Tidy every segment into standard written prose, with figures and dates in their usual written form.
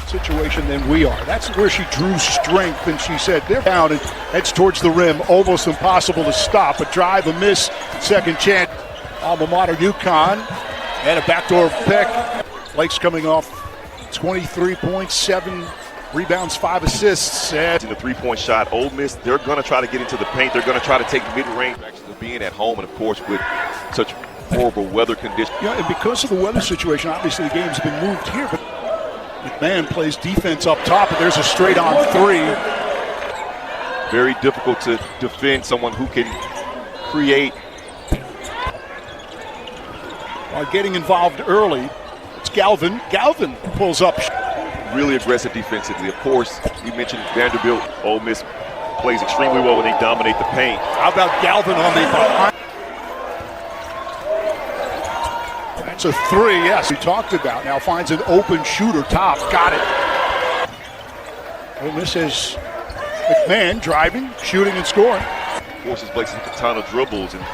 situation than we are. That's where she drew strength, and she said they're down and heads towards the rim. Almost impossible to stop. A drive, a miss, second chance. Alma mater UConn, and a backdoor pick. Blake's coming off 23.7 rebounds, 5 assists. And in the three-point shot, Ole Miss, they're going to try to get into the paint. They're going to try to take mid-range, actually being at home, and of course with such horrible weather conditions. Yeah, and because of the weather situation, obviously the game's been moved here, but McMahon plays defense up top, and there's a straight-on three. Very difficult to defend someone who can create. Getting involved early, it's Galvin. Galvin pulls up. Really aggressive defensively. Of course, you mentioned Vanderbilt. Ole Miss plays extremely well when they dominate the paint. How about Galvin on the behind? That's a three, yes, we talked about. Now finds an open shooter, top, got it. Ole Miss has McMahon driving, shooting, and scoring. Forces Blake to hit a ton of dribbles and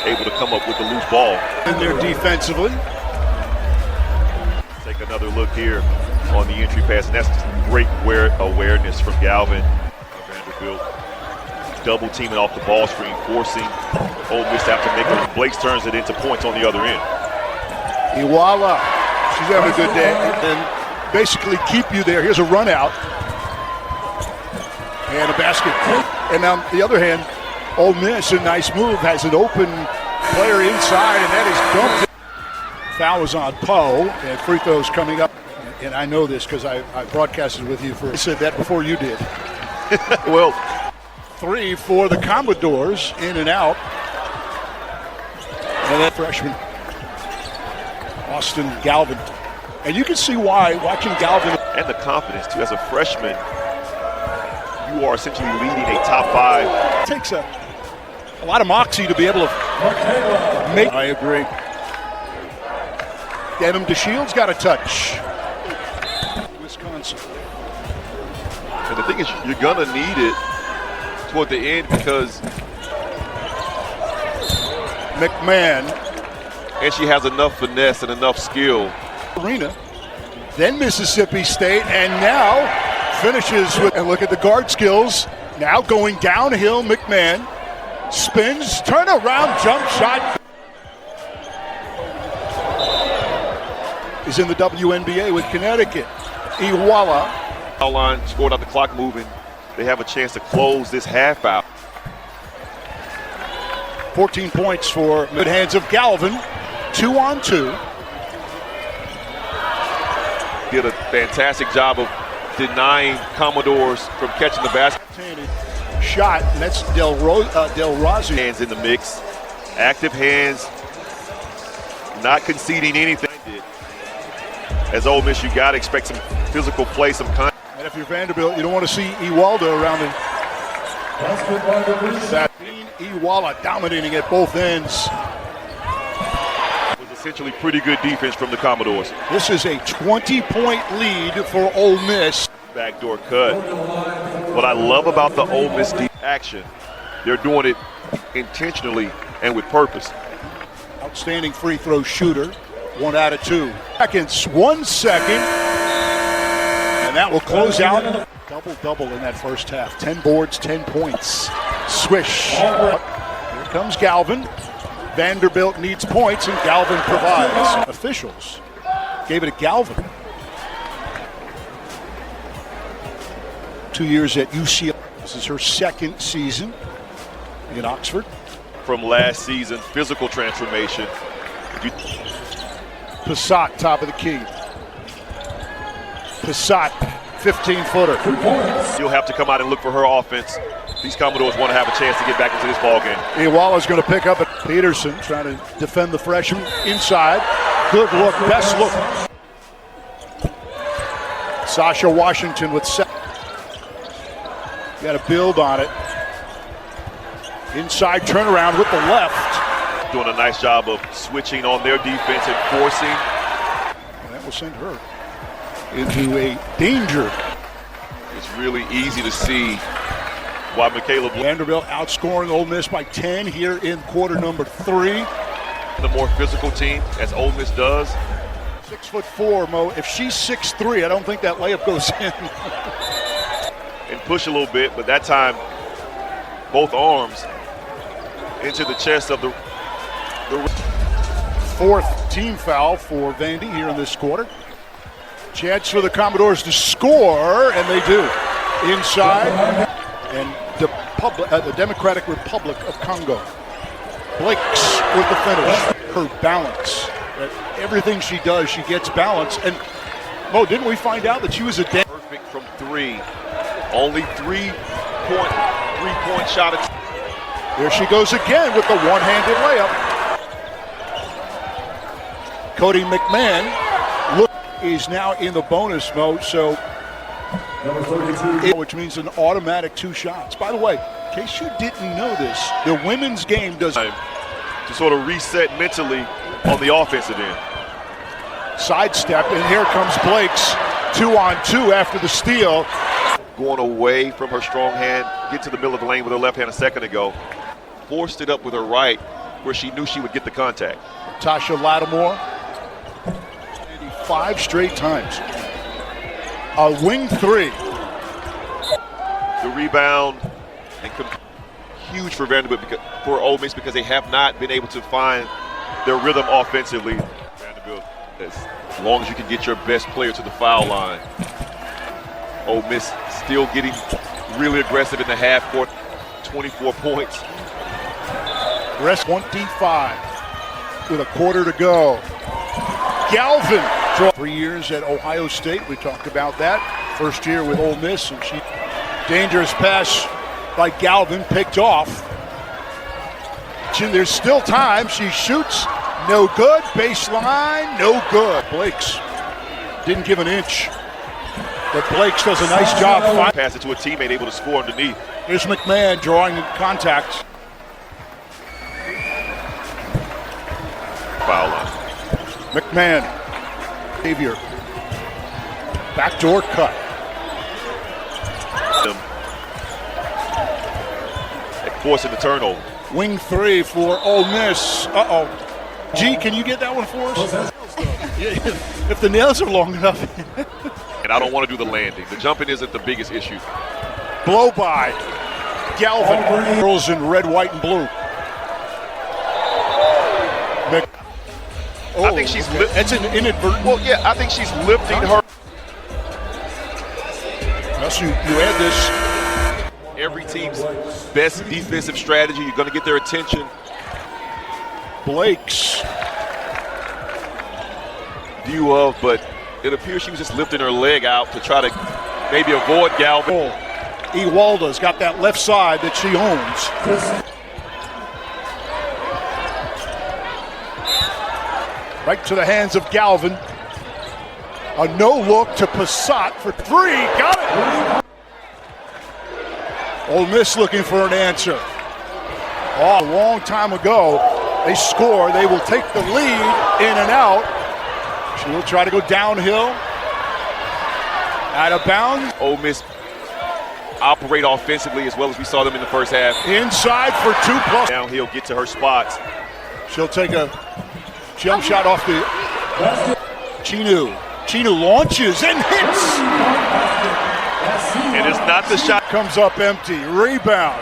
able to come up with the loose ball. In there defensively. Take another look here on the entry pass, and that's great awareness from Galvin. Vanderbilt double teaming off the ball screen, forcing Ole Miss to have to make it. Blake turns it into points on the other end. Voila, she's having a good day, and basically keep you there. Here's a run out and a basket. And on the other hand, Ole Miss, a nice move, has an open player inside, and that is dumped. Foul is on Poe, and free throws coming up. And I know this because I broadcasted with you I said that before you did. Well, three for the Commodores, in and out. And that freshman, Austin Galvin. And you can see why, watching Galvin. And the confidence, too. As a freshman, you are essentially leading a top 5. It takes a lot of moxie to be able to make. I agree. Denham DeShields got a touch. Wisconsin. And the thing is, you're going to need it toward the end because McMahon. And she has enough finesse and enough skill. Arena. Then Mississippi State, and now finishes with, and look at the guard skills. Now going downhill, McMahon. Spins, turn around, jump shot. Is in the WNBA with Connecticut. Iwala. Line scored out the clock moving. They have a chance to close this half out. 14 points for good hands of Galvin. 2-on-2. Did a fantastic job of denying Commodores from catching the basket. Shot, and that's Del Rossi. Hands in the mix. Active hands. Not conceding anything. As Ole Miss, you got to expect some physical play, some contact. And if you're Vanderbilt, you don't want to see Iwalda around the. Iwala dominating at both ends. It was essentially pretty good defense from the Commodores. This is a 20-point lead for Ole Miss. Backdoor cut. What I love about the Ole Miss action, they're doing it intentionally and with purpose. Outstanding free throw shooter. 1 out of 2 seconds. 1 second. And that will close out. Double-double in that first half. 10 boards, 10 points. Swish. Here comes Galvin. Vanderbilt needs points, and Galvin provides. Officials gave it to Galvin. 2 years at UCLA. This is her second season in Oxford. From last season, physical transformation. Passat, top of the key. Passat, 15-footer. You'll have to come out and look for her offense. These Commodores want to have a chance to get back into this ballgame. Iwala's going to pick up at Peterson, trying to defend the freshman inside. Good look, best look. Sasha Washington with set. Got to build on it. Inside turnaround with the left. Doing a nice job of switching on their defense and forcing. And that will send her into a danger. It's really easy to see why Michaela Vanderbilt outscoring Ole Miss by 10 here in quarter number 3. The more physical team, as Ole Miss does, 6'4", Mo. If she's 6'3", I don't think that layup goes in. And push a little bit, but that time, both arms into the chest of the fourth team foul for Vandy here in this quarter. Chance for the Commodores to score, and they do. Inside, and the Democratic Republic of Congo. Blakes with the finish. Her balance. Everything she does, she gets balance. And Mo, didn't we find out that she was a perfect from three? Only three-point shot. There she goes again with the one-handed layup. Cody McMahon is now in the bonus mode, so which means an automatic 2 shots. By the way, in case you didn't know this, the women's game does to sort of reset mentally on the offensive end. Sidestep, and here comes Blake's 2-on-2 after the steal. Going away from her strong hand, get to the middle of the lane with her left hand a second ago. Forced it up with her right where she knew she would get the contact. Tasha Lattimore, 5 straight times. A wing 3. The rebound, and huge for Vanderbilt, for Ole Miss, because they have not been able to find their rhythm offensively. Vanderbilt, as long as you can get your best player to the foul line. Ole Miss still getting really aggressive in the half court. 24 points. Rest 25 with a quarter to go. Galvin, 3 years at Ohio State. We talked about that. First year with Ole Miss, and she dangerous pass by Galvin, picked off. There's still time. She shoots, no good. Baseline, no good. Blakes didn't give an inch, but Blakes does a nice job. Pass it to a teammate, able to score underneath. Here's McMahon drawing contact. Foul line. McMahon, Xavier, backdoor cut. Forcing the turnover. Wing 3 for Ole Miss. Uh-oh. G, can you get that one for us? If the nails are long enough. And I don't want to do the landing. The jumping isn't the biggest issue. Blow by. Galvin. Girls in red, white, and blue. I think she's that's an inadvertent. Well, yeah, I think she's lifting her. Unless you add this. Every team's best defensive strategy. You're going to get their attention. Blake's view of, but it appears she was just lifting her leg out to try to maybe avoid Galvin. Ewalda's got that left side that she owns. Right to the hands of Galvin. A no look to Passat for 3. Got it. Ole Miss looking for an answer. Oh, a long time ago, they score. They will take the lead in and out. She will try to go downhill. Out of bounds. Ole Miss operate offensively as well as we saw them in the first half. Inside for 2+. Downhill, get to her spots. She'll take a jump shot off the Chinu. Chinu launches and hits. And it's not the shot. Comes up empty. Rebound.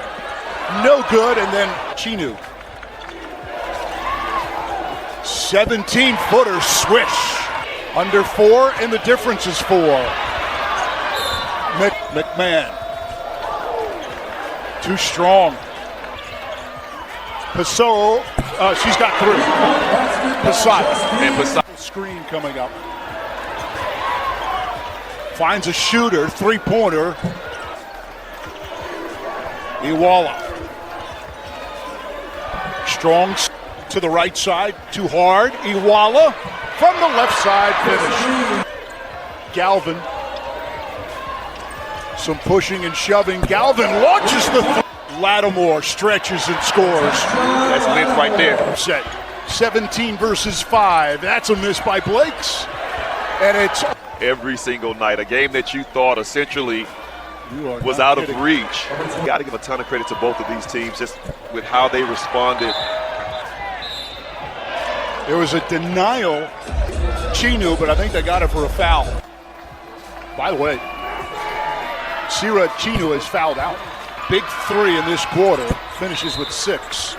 No good. And then Chinu. 17-footer swish. Under 4, and the difference is 4. McMahon. Too strong. Passat. She's got 3. Passat. And Passat. Screen coming up. Finds a shooter, 3-pointer. Ewala. Strong to the right side, too hard. Ewala from the left side, finish. Galvin. Some pushing and shoving. Galvin launches the Lattimore stretches and scores. That's length right there. Set. 17 versus 5. That's a miss by Blakes. And it's every single night. A game that you thought essentially was out of reach. You got to give a ton of credit to both of these teams just with how they responded. There was a denial Chinu, but I think they got it for a foul. By the way, Sira Chinu has fouled out. Big three in this quarter, finishes with 6.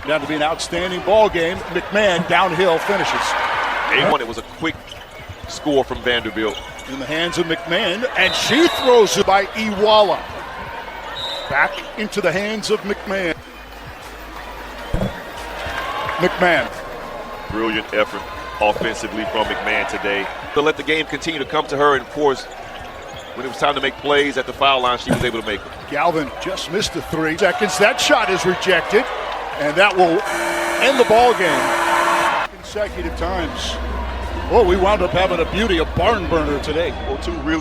Down to be an outstanding ball game. McMahon downhill finishes. 8-1, it was a quick score from Vanderbilt. In the hands of McMahon, and she throws it by Iwala. Back into the hands of McMahon. McMahon. Brilliant effort offensively from McMahon today. To let the game continue to come to her, and of course, when it was time to make plays at the foul line, she was able to make them. Galvin just missed the 3 seconds. That shot is rejected, and that will end the ball game. Consecutive times. Well, we wound up having a beauty, a barn burner today. Well, 2 really